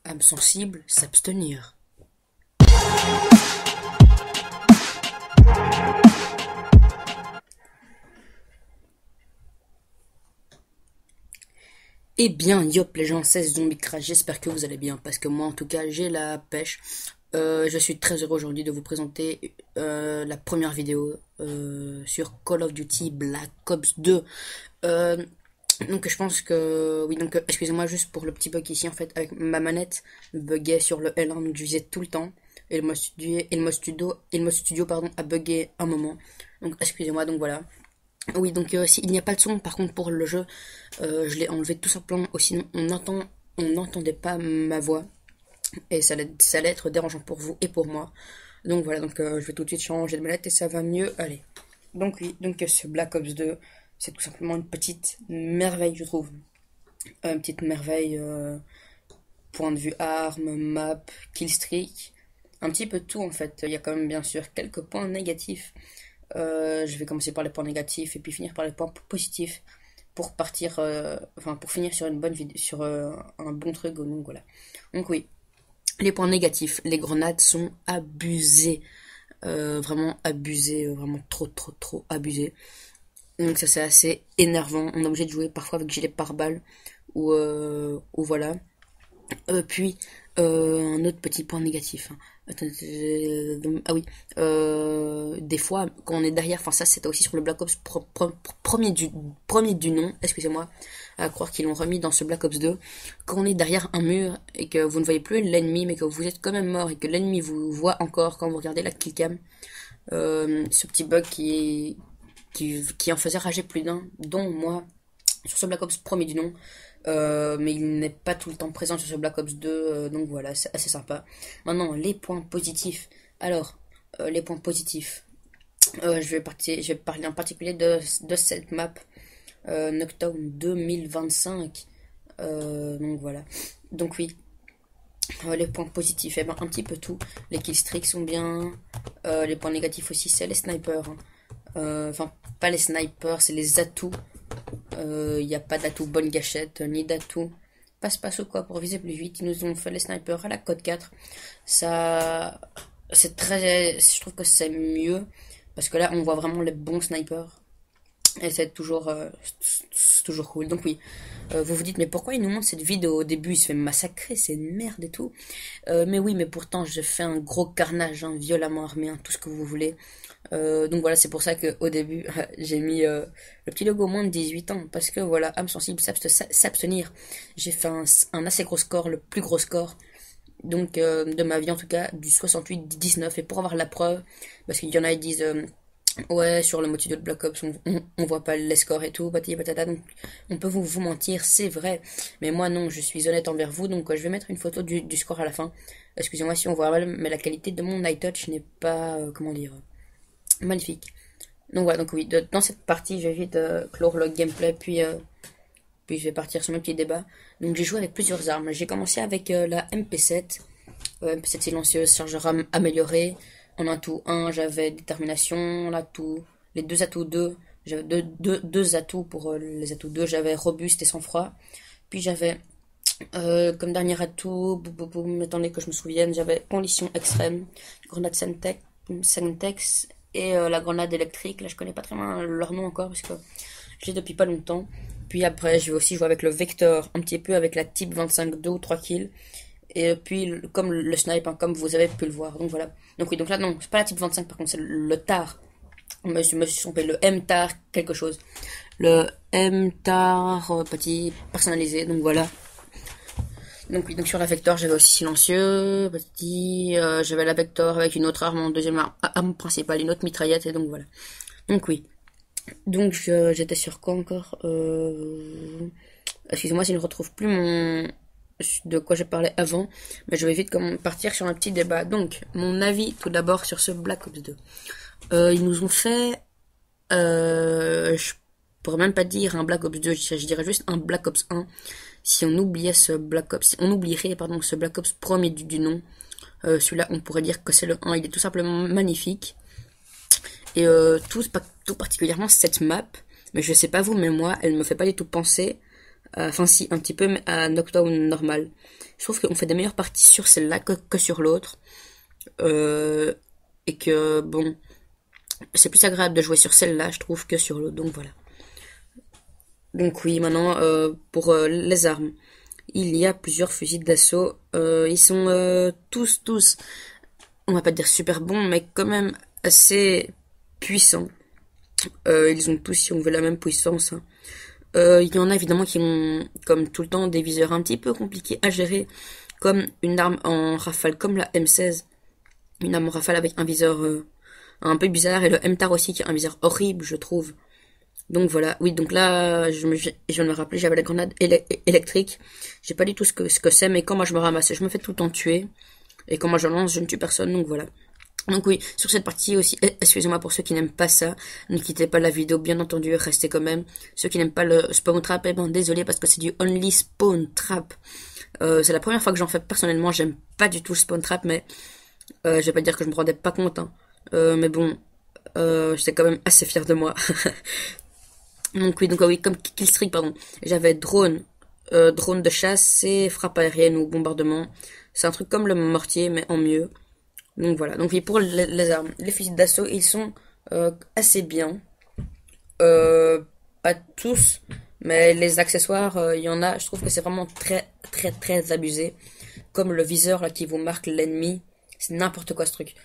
âme sensible, s'abstenir. Eh bien, yop les gens, c'est Zombie Crash, j'espère que vous allez bien, parce que moi en tout cas j'ai la pêche. Je suis très heureux aujourd'hui de vous présenter la première vidéo sur Call of Duty Black Ops 2. Donc je pense que... Oui, donc excusez-moi juste pour le petit bug ici, en fait, avec ma manette, le buguait sur le L1, donc je visais tout le temps. Et le mode studio pardon, a bugué un moment. Donc excusez-moi, donc voilà. Oui, donc s'il n'y a pas de son, par contre, pour le jeu, je l'ai enlevé tout simplement, sinon on n'entendait pas ma voix, et ça allait être dérangeant pour vous et pour moi. Donc voilà, donc je vais tout de suite changer de manette et ça va mieux aller. Donc oui, donc ce Black Ops 2, c'est tout simplement une petite merveille, je trouve. Une petite merveille, point de vue armes, map, killstreak, un petit peu tout en fait. Il y a quand même bien sûr quelques points négatifs. Je vais commencer par les points négatifs et puis finir par les points positifs pour partir, enfin pour finir sur une bonne vidéo, sur un bon truc. Donc voilà. Donc oui, les points négatifs, les grenades sont abusées, vraiment abusées, vraiment trop abusées. Donc ça c'est assez énervant. On est obligé de jouer parfois avec gilet pare-balles ou voilà. Puis un autre petit point négatif. Hein. Ah oui, des fois quand on est derrière, enfin ça c'était aussi sur le Black Ops premier du nom, excusez-moi, à croire qu'ils l'ont remis dans ce Black Ops 2. Quand on est derrière un mur et que vous ne voyez plus l'ennemi, mais que vous êtes quand même mort et que l'ennemi vous voit encore quand vous regardez la killcam, ce petit bug qui en faisait rager plus d'un, dont moi, sur ce Black Ops premier du nom. Mais il n'est pas tout le temps présent sur ce Black Ops 2, donc voilà, c'est assez sympa. Maintenant, les points positifs. Alors, les points positifs. Je vais parler en particulier de cette map, Knockdown 2025. Donc voilà. Donc oui, les points positifs, eh ben, un petit peu tout. Les killstreaks sont bien. Les points négatifs aussi, c'est les snipers. Hein. Enfin, pas les snipers, c'est les atouts. Il n'y a pas d'atout bonne gâchette, ni d'atout passe-passe ou quoi pour viser plus vite. Ils nous ont fait les snipers à la code 4. Ça, c'est très, je trouve que c'est mieux. Parce que là, on voit vraiment les bons snipers. Et c'est toujours cool. Donc oui, vous vous dites, mais pourquoi il nous montre cette vidéo au début? Il se fait massacrer, c'est une merde et tout. Mais oui, mais pourtant, je fais un gros carnage, hein, violemment armé, hein, tout ce que vous voulez. Donc voilà, c'est pour ça qu'au début, j'ai mis le petit logo moins de 18 ans. Parce que voilà, âme sensible, s'abstenir. J'ai fait un assez gros score, le plus gros score. Donc de ma vie en tout cas, du 68-19. Et pour avoir la preuve, parce qu'il y en a qui disent... ouais, sur le mode de Black Ops, on voit pas les scores et tout, patati patata, donc on peut vous mentir, c'est vrai. Mais moi non, je suis honnête envers vous, donc je vais mettre une photo du score à la fin. Excusez-moi si on voit mal, mais la qualité de mon Night Touch n'est pas, comment dire, magnifique. Donc voilà, donc oui, dans cette partie, je vais vite clore le gameplay, puis je vais partir sur mon petit débat. Donc j'ai joué avec plusieurs armes. J'ai commencé avec la MP7, MP7 silencieuse, chargeur amélioré. En atout 1, j'avais détermination, les deux atouts 2, j'avais deux atouts pour les atouts 2, j'avais robuste et sang-froid. Puis j'avais comme dernier atout, attendez que je me souvienne, j'avais condition extrême, grenade Sentex et la grenade électrique. Là je connais pas très bien leur nom encore parce que je l'ai depuis pas longtemps. Puis après je vais aussi jouer avec le Vector, un petit peu avec la type 25 2 ou 3 kills. Et puis comme le snipe, hein, comme vous avez pu le voir. Donc voilà. Donc oui, donc là non, c'est pas la type 25 par contre, c'est le TAR. Je me suis trompé, le M-TAR quelque chose. Le M-TAR petit personnalisé, donc voilà. Donc oui, donc sur la Vector, j'avais aussi silencieux, petit, j'avais la Vector avec une autre arme en deuxième arme principale, une autre mitraillette, et donc voilà. Donc oui. Donc j'étais sur quoi encore excusez-moi si je ne retrouve plus de quoi je parlais avant, mais je vais vite partir sur un petit débat. Donc, mon avis tout d'abord sur ce Black Ops 2. Ils nous ont fait, je pourrais même pas dire un Black Ops 2, je dirais juste un Black Ops 1. Si on oubliait ce Black Ops, on oublierait pardon ce Black Ops premier du nom. Celui-là, on pourrait dire que c'est le 1. Il est tout simplement magnifique. Et tout particulièrement cette map. Mais je sais pas vous, mais moi, elle me fait pas du tout penser Enfin si, un petit peu, mais à knockdown normal. Je trouve qu'on fait des meilleures parties sur celle-là que sur l'autre. Euh, et que, bon, c'est plus agréable de jouer sur celle-là, je trouve, que sur l'autre. Donc voilà. Donc oui, maintenant, pour les armes. Il y a plusieurs fusils d'assaut. Ils sont tous, on va pas dire super bons, mais quand même assez puissants. Ils ont tous, si on veut, la même puissance, hein. Il y en a évidemment qui ont, comme tout le temps, des viseurs un petit peu compliqués à gérer, comme une arme en rafale, comme la M16. Une arme en rafale avec un viseur un peu bizarre, et le MTAR aussi, qui a un viseur horrible, je trouve. Donc voilà, oui, donc là, je viens de me rappeler, j'avais la grenade électrique. J'ai pas du tout ce que c'est, mais quand moi je me ramasse, je me fais tout le temps tuer. Et quand moi je lance, je ne tue personne, donc voilà. Donc oui, sur cette partie aussi, excusez-moi pour ceux qui n'aiment pas ça, ne quittez pas la vidéo, bien entendu, restez quand même. Ceux qui n'aiment pas le spawn trap, eh ben désolé parce que c'est du only spawn trap. C'est la première fois que j'en fais personnellement, j'aime pas du tout le spawn trap, mais je vais pas dire que je me rendais pas compte, hein. Mais bon, j'étais quand même assez fier de moi. Donc oui, comme killstreak, pardon. J'avais drone de chasse et frappe aérienne ou bombardement. C'est un truc comme le mortier, mais en mieux. Donc voilà. Donc oui, pour les armes, les fusils d'assaut, ils sont assez bien. Euh, Pas tous, mais les accessoires, il y en a. Je trouve que c'est vraiment très abusé. Comme le viseur là qui vous marque l'ennemi, c'est n'importe quoi ce truc.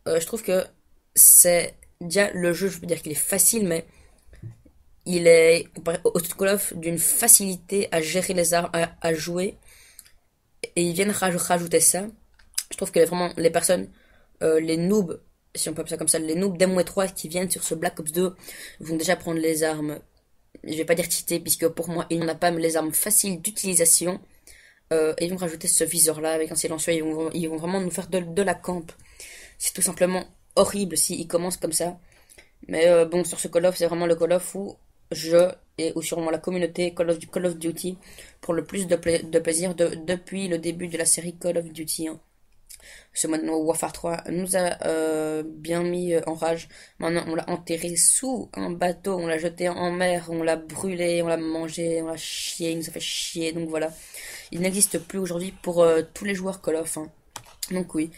Je trouve que c'est déjà le jeu, je veux dire qu'il est facile, mais il est, comparé au Call of, d'une facilité à gérer les armes, à jouer. Et ils viennent rajouter ça. Je trouve que vraiment, les personnes, les noobs, si on peut appeler ça comme ça, les noobs d'MW3 qui viennent sur ce Black Ops 2 vont déjà prendre les armes. Je vais pas dire cheater, puisque pour moi, il n'y en a pas, mais les armes faciles d'utilisation. Et ils vont rajouter ce viseur-là avec un silencieux. Ils vont vraiment nous faire de la camp. C'est tout simplement horrible s'ils commencent comme ça. Mais bon, sur ce Call of, c'est vraiment le Call of où je et ou sûrement la communauté Call of Duty pour le plus de plaisir depuis le début de la série Call of Duty, hein. Ce Modern Warfare 3 nous a bien mis en rage. Maintenant, on l'a enterré sous un bateau, on l'a jeté en mer, on l'a brûlé, on l'a mangé, on l'a chié, il nous a fait chier. Donc voilà, il n'existe plus aujourd'hui pour tous les joueurs Call of, hein. Donc oui.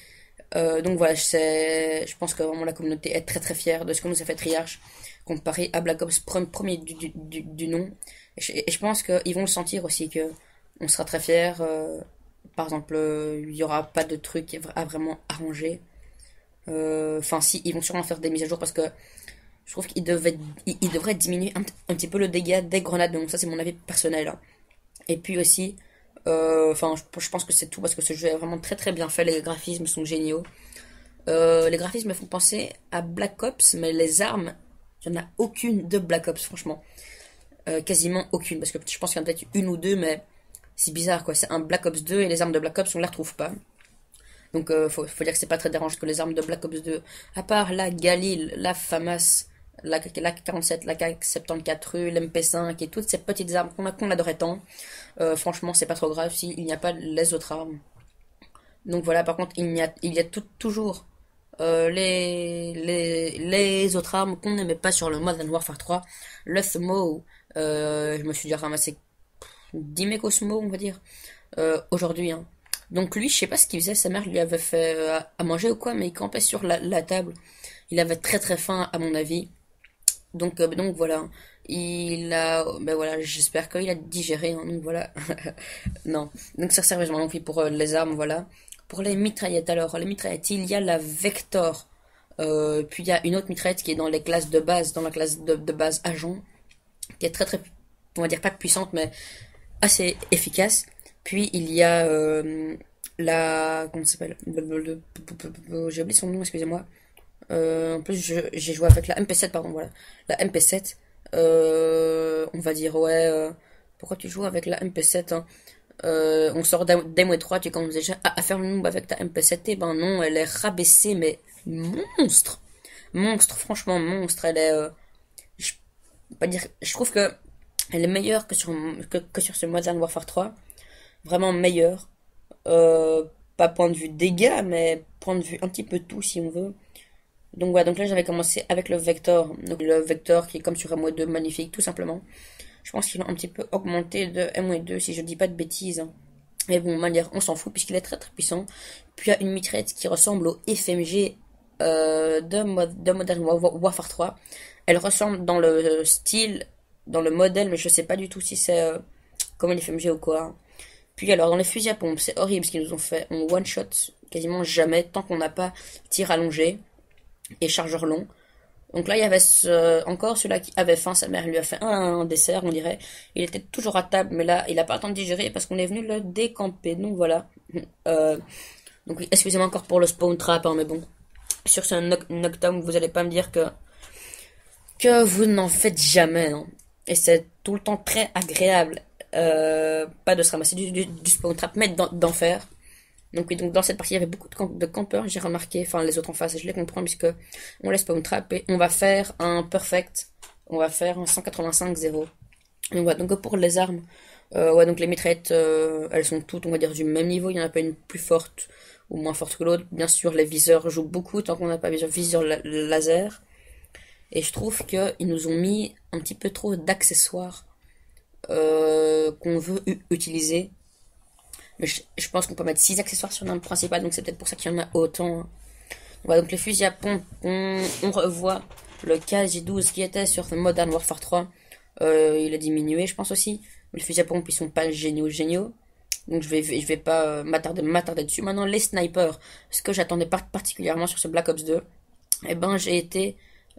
Donc voilà, je pense que vraiment la communauté est très fière de ce que nous a fait Triarch comparé à Black Ops premier du nom. Et je pense qu'ils vont le sentir aussi, que on sera très fiers. Par exemple, il n'y aura pas de truc à vraiment arranger. Enfin, si, ils vont sûrement faire des mises à jour parce que je trouve ils devraient diminuer un petit peu le dégât des grenades. Donc ça, c'est mon avis personnel, hein. Et puis aussi, enfin, je pense que c'est tout parce que ce jeu est vraiment très bien fait. Les graphismes sont géniaux. Les graphismes me font penser à Black Ops, mais les armes, il n'y en a aucune de Black Ops, franchement. Quasiment aucune, parce que je pense qu'il y en a peut-être une ou deux, mais c'est bizarre, quoi. C'est un Black Ops 2 et les armes de Black Ops, on les retrouve pas. Donc, faut dire que c'est pas très dérangeant que les armes de Black Ops 2, à part la Galil, la FAMAS, la 47, la K74U, l'MP5 et toutes ces petites armes qu'on adorait tant, franchement, c'est pas trop grave s'il n'y a pas les autres armes. Donc voilà, par contre, il y a toujours les autres armes qu'on n'aimait pas sur le Modern Warfare 3. Le Thmo, je me suis déjà ramassé 10 mecs au Smo, on va dire, aujourd'hui, hein. Donc lui, je sais pas ce qu'il faisait, sa mère lui avait fait à manger ou quoi, mais il campait sur la table. Il avait très faim, à mon avis. Donc voilà. Ben voilà, j'espère qu'il a digéré, hein, donc voilà. Non. Donc ça, sérieusement, donc oui, pour les armes, voilà. Pour les mitraillettes, alors, les mitraillettes, il y a la Vector. Puis il y a une autre mitraillette qui est dans les classes de base, dans la classe de base agent, qui est très, on va dire pas puissante, mais assez efficace. Puis il y a comment ça s'appelle? J'ai oublié son nom, excusez-moi. En plus, j'ai joué avec la MP7, pardon, voilà. La MP7, on va dire, ouais, pourquoi tu joues avec la MP7, hein? On sort d'MW3, tu commences déjà à faire le nombre avec ta MP7, et ben non, elle est rabaissée, mais monstre! Monstre, franchement, monstre, elle est, je, pas dire, je trouve que elle est meilleure que sur ce Modern Warfare 3. Vraiment meilleure. Pas point de vue dégâts, mais point de vue un petit peu tout, si on veut. Donc voilà, donc là j'avais commencé avec le Vector. Donc le Vector qui est comme sur MW2, magnifique, tout simplement. Je pense qu'ils l'ont un petit peu augmenté de M2 si je dis pas de bêtises, hein. Mais bon, manière, on s'en fout puisqu'il est très très puissant. Puis il y a une mitraillette qui ressemble au FMG de Modern Warfare 3. Elle ressemble dans le style, dans le modèle, mais je sais pas du tout si c'est comme une FMG ou quoi. Puis alors, dans les fusils à pompe, c'est horrible ce qu'ils nous ont fait. On one-shot quasiment jamais tant qu'on n'a pas tir allongé et chargeur long. Donc là, il y avait encore celui-là qui avait faim, sa mère lui a fait un dessert, on dirait. Il était toujours à table, mais là, il a pas le temps de digérer parce qu'on est venu le décamper. Donc voilà. Euh, donc oui, excusez-moi encore pour le spawn trap, hein, mais bon. Sur ce knockdown, vous allez pas me dire que vous n'en faites jamais, hein. Et c'est tout le temps très agréable. Pas de se ramasser du spawn trap, mais d'en faire. Donc oui, donc dans cette partie, il y avait beaucoup de campeurs, j'ai remarqué, enfin les autres en face, je les comprends, puisque on laisse pas me trapper, on va faire un perfect, on va faire un 185-0. Donc voilà, donc pour les armes, ouais, donc les mitraillettes, elles sont toutes, on va dire, du même niveau, il n'y en a pas une plus forte ou moins forte que l'autre. Bien sûr, les viseurs jouent beaucoup, tant qu'on n'a pas viseur laser. Et je trouve qu'ils nous ont mis un petit peu trop d'accessoires qu'on veut utiliser. Mais je pense qu'on peut mettre 6 accessoires sur l'arme principale, donc c'est peut-être pour ça qu'il y en a autant. Voilà, donc les fusils à pompe, on revoit le KJ12 qui était sur Modern Warfare 3. Il a diminué, je pense aussi. Mais les fusils à pompe, ils sont pas géniaux. Donc je vais pas m'attarder dessus. Maintenant, les snipers, ce que j'attendais particulièrement sur ce Black Ops 2, eh ben j'ai été,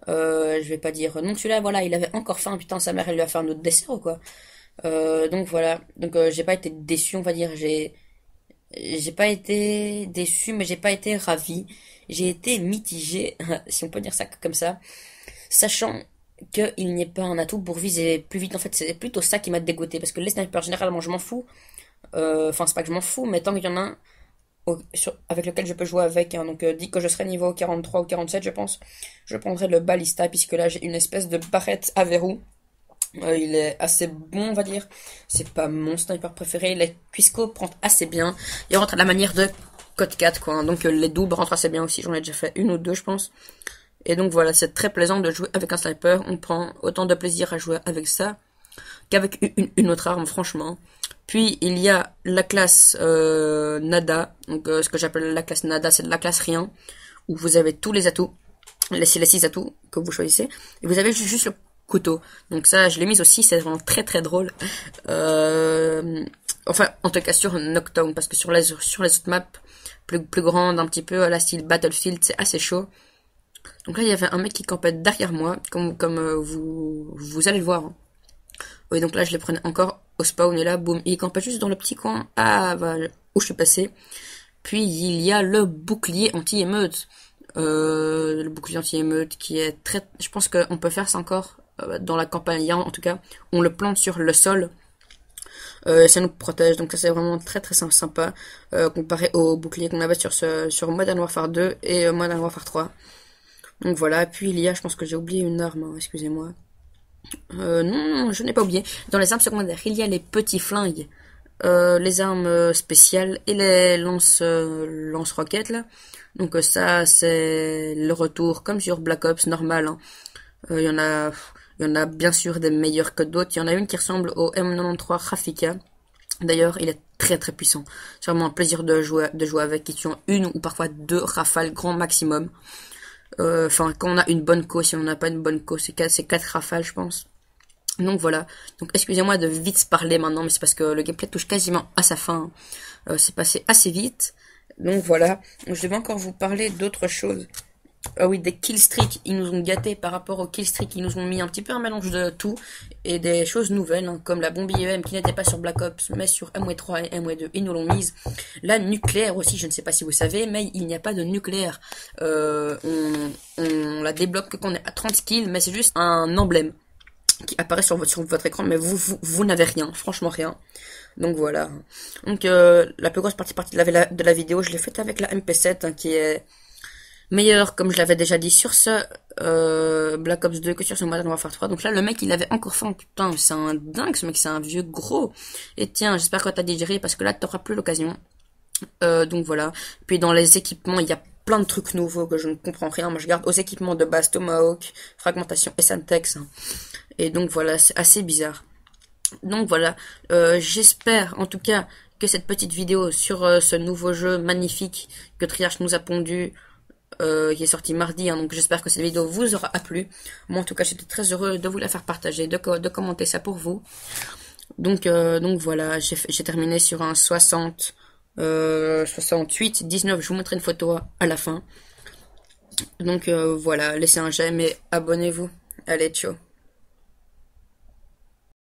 je vais pas dire, non celui-là, voilà, il avait encore faim, putain, sa mère, elle lui a fait un autre dessert ou quoi. Donc voilà, donc j'ai pas été déçu, on va dire, j'ai pas été déçu, mais j'ai pas été ravi. J'ai été mitigé, si on peut dire ça comme ça, sachant qu'il n'y ait pas un atout pour viser plus vite. En fait, c'est plutôt ça qui m'a dégoûté, parce que les snipers, généralement, je m'en fous. Enfin, c'est pas que je m'en fous, mais tant qu'il y en a un avec lequel je peux jouer avec, hein, donc dit que je serai niveau 43 ou 47, je pense, je prendrai le balista, puisque là, j'ai une espèce de barrette à verrou. Il est assez bon, on va dire. C'est pas mon sniper préféré. Les Quisco rentrent assez bien. Il rentre à la manière de Code 4, quoi, hein. Donc les doubles rentrent assez bien aussi. J'en ai déjà fait une ou deux, je pense. Et donc voilà, c'est très plaisant de jouer avec un sniper. On prend autant de plaisir à jouer avec ça qu'avec une autre arme, franchement. Puis il y a la classe Nada. Donc ce que j'appelle la classe Nada, c'est la classe rien, où vous avez tous les atouts. Les 6 atouts que vous choisissez. Et vous avez juste le couteau. Donc ça, je l'ai mise aussi, c'est vraiment très très drôle. Enfin, en tout cas sur Knockdown, parce que sur les autres maps plus grandes, un petit peu à la style Battlefield, c'est assez chaud. Donc là, il y avait un mec qui campait derrière moi, comme vous allez le voir, hein. Oui, donc là, je les prenais encore au spawn, et là, boum, il campait juste dans le petit coin, où je suis passé. Puis, il y a le bouclier anti-émeute. Le bouclier anti-émeute qui est très... Je pense qu'on peut faire ça encore dans la campagne, en tout cas. On le plante sur le sol. Ça nous protège, donc ça c'est vraiment très très sympa comparé au bouclier qu'on avait sur Modern Warfare 2 et Modern Warfare 3. Donc voilà, puis il y a, je pense que j'ai oublié une arme, hein, excusez-moi. Non, je n'ai pas oublié. Dans les armes secondaires, il y a les petits flingues, les armes spéciales et les lance-roquettes là. Donc ça c'est le retour comme sur Black Ops normal, hein. Il y en a bien sûr des meilleurs que d'autres. Il y en a une qui ressemble au M93 Rafika. D'ailleurs, il est très très puissant. C'est vraiment un plaisir de jouer avec. Qui tuent une ou parfois 2 rafales grand maximum. Enfin, quand on a une bonne co, si on n'a pas une bonne co, c'est 4 rafales, je pense. Donc voilà. Donc excusez-moi de vite parler maintenant, mais c'est parce que le gameplay touche quasiment à sa fin. C'est passé assez vite. Donc voilà. Je devais encore vous parler d'autre chose. Ah oui, des killstreaks, ils nous ont gâtés par rapport aux killstreaks, ils nous ont mis un petit peu un mélange de tout, et des choses nouvelles, hein, comme la bombe IEM qui n'était pas sur Black Ops, mais sur MW3 et MW2, ils nous l'ont mise. La nucléaire aussi, je ne sais pas si vous savez, mais il n'y a pas de nucléaire. On la débloque que quand on est à 30 kills, mais c'est juste un emblème qui apparaît sur votre écran, mais vous n'avez rien, franchement rien. Donc voilà. Donc la plus grosse partie de la vidéo, je l'ai faite avec la MP7, hein, qui est meilleur, comme je l'avais déjà dit, sur ce Black Ops 2 que sur ce Modern Warfare 3. Donc là, le mec, il avait encore faim. Putain, c'est un dingue, ce mec, c'est un vieux gros. Et tiens, j'espère que t'as digéré, parce que là, t'auras plus l'occasion. Donc voilà. Puis dans les équipements, il y a plein de trucs nouveaux que je ne comprends rien. Moi, je garde aux équipements de base Tomahawk, Fragmentation et Syntex, hein. Et donc voilà, c'est assez bizarre. Donc voilà, j'espère en tout cas que cette petite vidéo sur ce nouveau jeu magnifique que Triarch nous a pondu, qui est sorti mardi, hein, donc j'espère que cette vidéo vous aura plu. Moi en tout cas j'étais très heureux de vous la faire partager, de commenter ça pour vous. Donc voilà, j'ai terminé sur un 60, 68, 19, je vous montrerai une photo à la fin. Donc voilà, laissez un j'aime et abonnez-vous. Allez, ciao.